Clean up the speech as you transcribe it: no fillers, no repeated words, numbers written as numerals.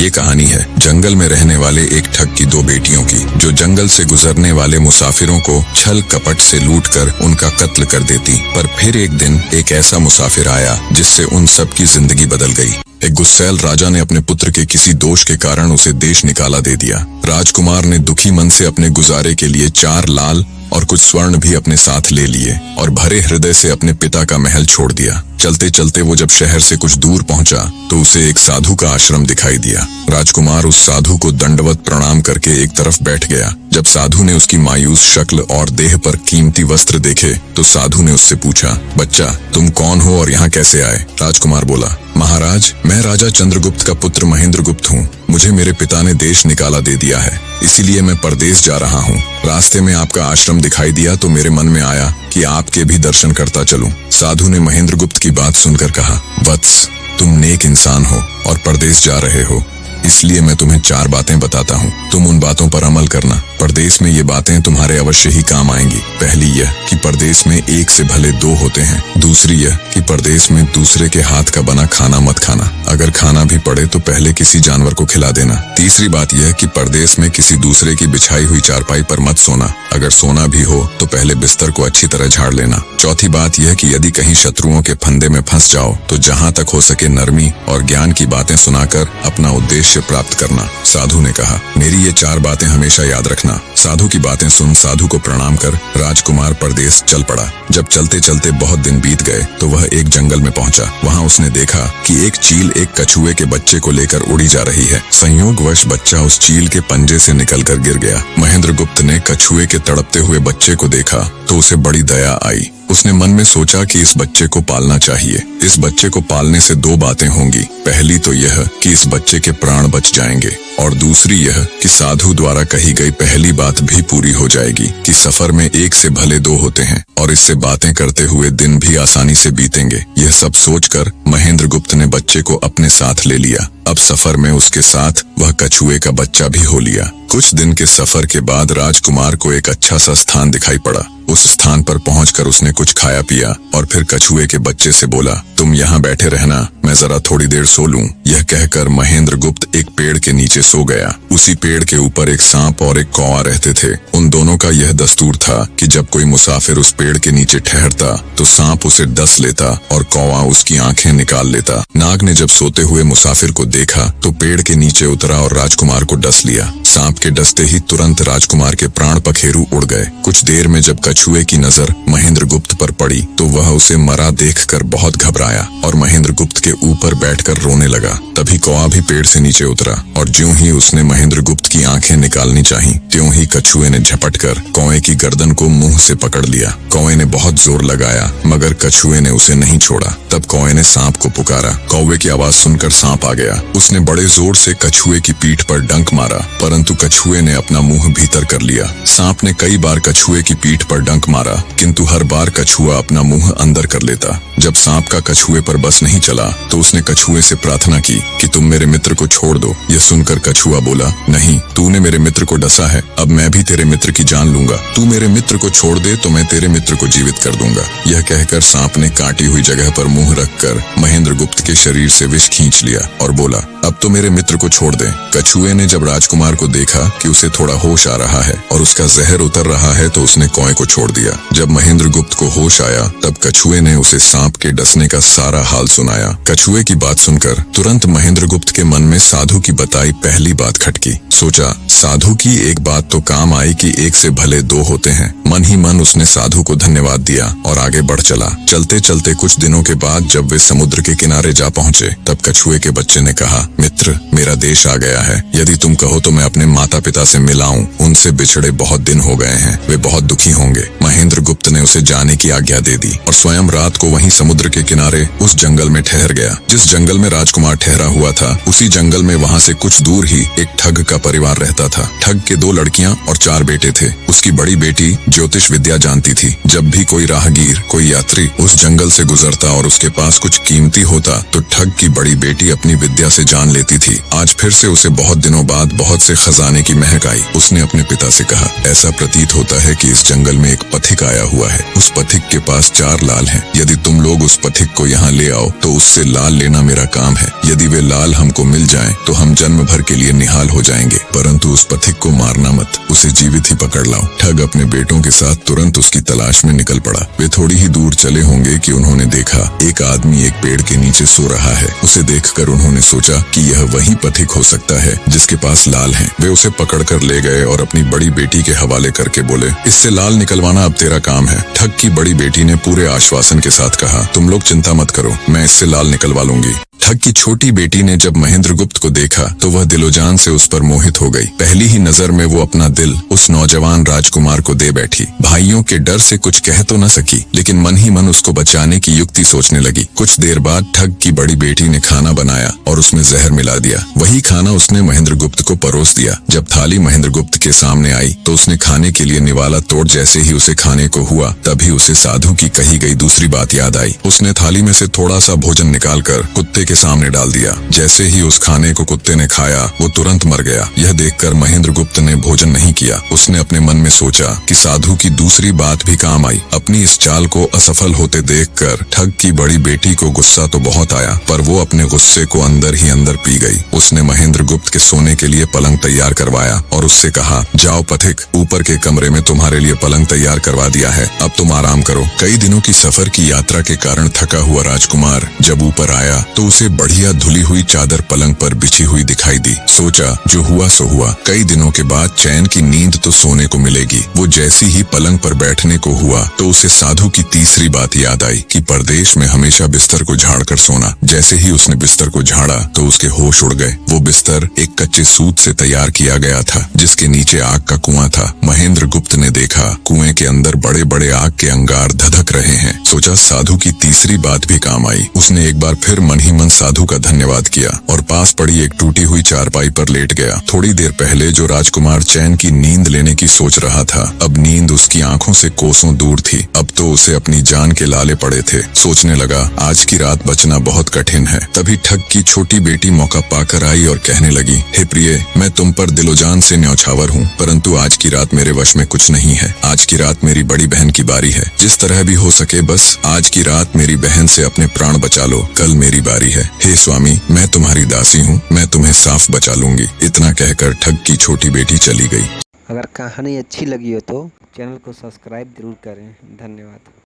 ये कहानी है जंगल में रहने वाले एक ठग की दो बेटियों की, जो जंगल से गुजरने वाले मुसाफिरों को छल कपट से लूटकर उनका कत्ल कर देती। पर फिर एक दिन एक ऐसा मुसाफिर आया जिससे उन सब की जिंदगी बदल गई। एक गुस्सैल राजा ने अपने पुत्र के किसी दोष के कारण उसे देश निकाला दे दिया। राजकुमार ने दुखी मन से अपने गुजारे के लिए 4 लाल और कुछ स्वर्ण भी अपने साथ ले लिए और भरे हृदय से अपने पिता का महल छोड़ दिया। चलते चलते वो जब शहर से कुछ दूर पहुंचा तो उसे एक साधु का आश्रम दिखाई दिया। राजकुमार उस साधु को दंडवत प्रणाम करके एक तरफ बैठ गया। जब साधु ने उसकी मायूस शक्ल और देह पर कीमती वस्त्र देखे तो साधु ने उससे पूछा, बच्चा तुम कौन हो और यहाँ कैसे आए? राजकुमार बोला, महाराज मैं राजा चंद्रगुप्त का पुत्र महेंद्रगुप्त हूँ। मुझे मेरे पिता ने देश निकाला दे दिया है, इसीलिए मैं परदेश जा रहा हूँ। रास्ते में आपका आश्रम दिखाई दिया तो मेरे मन में आया कि आपके भी दर्शन करता चलूं। साधु ने महेंद्रगुप्त की बात सुनकर कहा, वत्स तुम नेक इंसान हो और परदेश जा रहे हो, इसलिए मैं तुम्हें 4 बातें बताता हूँ। तुम उन बातों पर अमल करना। परदेश में ये बातें तुम्हारे अवश्य ही काम आएंगी। पहली यह कि परदेश में एक से भले 2 होते हैं। दूसरी यह कि परदेश में दूसरे के हाथ का बना खाना मत खाना, अगर खाना भी पड़े तो पहले किसी जानवर को खिला देना। तीसरी बात यह कि परदेश में किसी दूसरे की बिछाई हुई चारपाई पर मत सोना, अगर सोना भी हो तो पहले बिस्तर को अच्छी तरह झाड़ लेना। चौथी बात यह कि यदि कहीं शत्रुओं के फंदे में फंस जाओ तो जहाँ तक हो सके नरमी और ज्ञान की बातें सुनाकर अपना उद्देश्य प्राप्त करना। साधु ने कहा, मेरी ये 4 बातें हमेशा याद रखना। साधु की बातें सुन साधु को प्रणाम कर राजकुमार परदेश चल पड़ा। जब चलते चलते बहुत दिन बीत गए तो वह एक जंगल में पहुंचा। वहां उसने देखा कि एक चील एक कछुए के बच्चे को लेकर उड़ी जा रही है। संयोगवश बच्चा उस चील के पंजे से निकलकर गिर गया। महेंद्रगुप्त ने कछुए के तड़पते हुए बच्चे को देखा तो उसे बड़ी दया आई। उसने मन में सोचा कि इस बच्चे को पालना चाहिए। इस बच्चे को पालने से 2 बातें होंगी। पहली तो यह कि इस बच्चे के प्राण बच जाएंगे और दूसरी यह कि साधु द्वारा कही गई पहली बात भी पूरी हो जाएगी कि सफर में एक से भले 2 होते हैं और इससे बातें करते हुए दिन भी आसानी से बीतेंगे। यह सब सोचकर महेंद्रगुप्त ने बच्चे को अपने साथ ले लिया। अब सफर में उसके साथ वह कछुए का बच्चा भी हो लिया। कुछ दिन के सफर के बाद राजकुमार को एक अच्छा सा स्थान दिखाई पड़ा। उस स्थान पर पहुंचकर उसने कुछ खाया पिया और फिर कछुए के बच्चे से बोला, तुम यहाँ बैठे रहना, मैं जरा थोड़ी देर सो लूं। यह कहकर महेंद्रगुप्त एक पेड़ के नीचे सो गया। उसी पेड़ के ऊपर एक सांप और एक कौवा रहते थे। उन दोनों का यह दस्तूर था कि जब कोई मुसाफिर उस पेड़ के नीचे ठहरता तो सांप उसे डस लेता और कौवा उसकी आंखें निकाल लेता। नाग ने जब सोते हुए मुसाफिर को देखा तो पेड़ के नीचे उतरा और राजकुमार को डस लिया। सांप के डसते ही तुरंत राजकुमार के प्राण पखेरु उड़ गए। कुछ देर में जब कछुए की नजर महेंद्रगुप्त पर पड़ी तो वह उसे मरा देखकर बहुत घबराया और महेंद्रगुप्त के ऊपर बैठकर रोने लगा। तभी कौवा भी पेड़ से नीचे उतरा और ज्यों ही उसने महेंद्रगुप्त की आंखें निकालनी चाहिए त्यों ही कछुए ने झपटकर कौवे की गर्दन को मुंह से पकड़ लिया। कौवे ने बहुत जोर लगाया मगर कछुए ने उसे नहीं छोड़ा। तब कौवे ने सांप को पुकारा। कौवे की आवाज सुनकर सांप आ गया। उसने बड़े जोर से कछुए की पीठ पर डंक मारा परंतु कछुए ने अपना मुंह भीतर कर लिया। सांप ने कई बार कछुए की पीठ पर डंक मारा किंतु हर बार कछुआ अपना मुंह अंदर कर लेता। जब सांप का कछुए पर बस नहीं चला तो उसने कछुए से प्रार्थना की कि तुम मेरे मित्र को छोड़ दो। यह सुनकर कछुआ बोला, नहीं, तूने मेरे मित्र को डसा है, अब मैं भी तेरे मित्र की जान लूंगा। तू मेरे मित्र को छोड़ दे तो मैं तेरे मित्र को जीवित कर दूंगा। यह कहकर सांप ने काटी हुई जगह पर मुंह रखकर महेंद्रगुप्त के शरीर से विष खींच लिया और बोला, अब तो मेरे मित्र को छोड़ दे। कछुए ने जब राजकुमार को देखा कि उसे थोड़ा होश आ रहा है और उसका जहर उतर रहा है तो उसने कौवे को छोड़ दिया। जब महेंद्रगुप्त को होश आया तब कछुए ने उसे सांप के डसने का सारा हाल सुनाया। कछुए की बात सुनकर तुरंत महेंद्रगुप्त के मन में साधु की बताई पहली बात खटकी। सोचा, साधु की एक बात तो काम आई कि एक से भले 2 होते हैं। मन ही मन उसने साधु को धन्यवाद दिया और आगे बढ़ चला। चलते चलते कुछ दिनों के बाद जब वे समुद्र के किनारे जा पहुंचे तब कछुए के बच्चे ने कहा, मित्र, मेरा देश आ गया है। यदि तुम कहो तो मैं अपने माता पिता से मिलाऊं। उनसे बिछड़े बहुत दिन हो गए हैं, वे बहुत दुखी होंगे। महेंद्रगुप्त ने उसे जाने की आज्ञा दे दी और स्वयं रात को वहीं समुद्र के किनारे उस जंगल में ठहर गया। जिस जंगल में राजकुमार ठहरा हुआ था उसी जंगल में वहां से कुछ दूर ही एक ठग का परिवार रहता था। ठग के 2 लड़कियां और 4 बेटे थे। उसकी बड़ी बेटी ज्योतिष विद्या जानती थी। जब भी कोई राहगीर, कोई यात्री उस जंगल से गुजरता और उसके पास कुछ कीमती होता तो ठग की बड़ी बेटी अपनी विद्या से जान लेती थी आज फिर से उसे बहुत दिनों बाद बहुत से खजाने की महक आई। उसने अपने पिता से कहा, ऐसा प्रतीत होता है कि इस जंगल में एक पथिक आया हुआ है। उस पथिक के पास 4 लाल हैं। यदि तुम लोग उस पथिक को यहाँ ले आओ तो उससे लाल लेना मेरा काम है। यदि वे लाल हमको मिल जाएं तो हम जन्म भर के लिए निहाल हो जाएंगे, परंतु उस पथिक को मारना मत, उसे जीवित ही पकड़ लाओ। ठग अपने बेटों के साथ तुरंत उसकी तलाश में निकल पड़ा। वे थोड़ी ही दूर चले होंगे कि उन्होंने देखा एक आदमी एक पेड़ के नीचे सो रहा है। उसे देखकर उन्होंने सोचा कि यह वही पथिक हो सकता है जिसके पास लाल हैं। वे उसे पकड़कर ले गए और अपनी बड़ी बेटी के हवाले करके बोले, इससे लाल निकलवाना अब तेरा काम है। ठग की बड़ी बेटी ने पूरे आश्वासन के साथ कहा, तुम लोग चिंता मत करो, मैं इससे लाल निकलवा लूंगी। ठग की छोटी बेटी ने जब महेंद्रगुप्त को देखा तो वह दिलोजान से उस पर मोहित हो गई। पहली ही नजर में वो अपना दिल उस नौजवान राजकुमार को दे बैठी। भाइयों के डर से कुछ कह तो न सकी, लेकिन मन ही मन उसको बचाने की युक्ति सोचने लगी। कुछ देर बाद ठग की बड़ी बेटी ने खाना बनाया और उसमें जहर मिला दिया। वही खाना उसने महेंद्रगुप्त को परोस दिया। जब थाली महेंद्रगुप्त के सामने आई तो उसने खाने के लिए निवाला तोड़ जैसे ही उसे खाने को हुआ, तभी उसे साधु की कही गई दूसरी बात याद आई। उसने थाली में से थोड़ा सा भोजन निकालकर कुत्ते के सामने डाल दिया। जैसे ही उस खाने को कुत्ते ने खाया वो तुरंत मर गया। यह देखकर महेंद्रगुप्त ने भोजन नहीं किया। उसने अपने मन में सोचा कि साधु की दूसरी बात भी काम आई। अपनी इस चाल को असफल होते देखकर ठग की बड़ी बेटी को गुस्सा तो बहुत आया, पर वो अपने गुस्से को अंदर ही अंदर पी गई। उसने महेंद्रगुप्त के सोने के लिए पलंग तैयार करवाया और उससे कहा, जाओ पथिक, ऊपर के कमरे में तुम्हारे लिए पलंग तैयार करवा दिया है, अब तुम आराम करो। कई दिनों की सफर की यात्रा के कारण थका हुआ राजकुमार जब ऊपर आया तो उसे बढ़िया धुली हुई चादर पलंग पर बिछी हुई दिखाई दी। सोचा, जो हुआ सो हुआ, कई दिनों के बाद चैन की नींद तो सोने को मिलेगी। वो जैसी ही पलंग पर बैठने को हुआ तो उसे साधु की तीसरी बात याद आई कि परदेश में हमेशा बिस्तर को झाड़कर सोना। जैसे ही उसने बिस्तर को झाड़ा तो उसके होश उड़ गए। वो बिस्तर एक कच्चे सूत से तैयार किया गया था जिसके नीचे आग का कुआं था। महेंद्रगुप्त ने देखा कुएं के अंदर बड़े बड़े आग के अंगार धधक रहे हैं। सोचा, साधु की तीसरी बात भी काम आई। उसने एक बार फिर मन ही मन साधु का धन्यवाद किया और पास पड़ी एक टूटी हुई चारपाई पर लेट गया। थोड़ी देर पहले जो राजकुमार चैन की नींद लेने की सोच रहा था, अब नींद उसकी आंखों से कोसों दूर थी। अब तो उसे अपनी जान के लाले पड़े थे। सोचने लगा, आज की रात बचना बहुत कठिन है। तभी ठग की छोटी बेटी मौका पाकर आई और कहने लगी, हे प्रिय, मैं तुम पर दिलोजान से न्यौछावर हूँ, परंतु आज की रात मेरे वश में कुछ नहीं है। आज की रात मेरी बड़ी बहन की बारी है। जिस तरह भी हो सके बस आज की रात मेरी बहन से अपने प्राण बचा लो, कल मेरी बारी है। हे स्वामी, मैं तुम्हारी दासी हूँ, मैं तुम्हें साफ बचा लूंगी। इतना कहकर ठग की छोटी बेटी चली गई। अगर कहानी अच्छी लगी हो तो चैनल को सब्सक्राइब जरूर करें। धन्यवाद।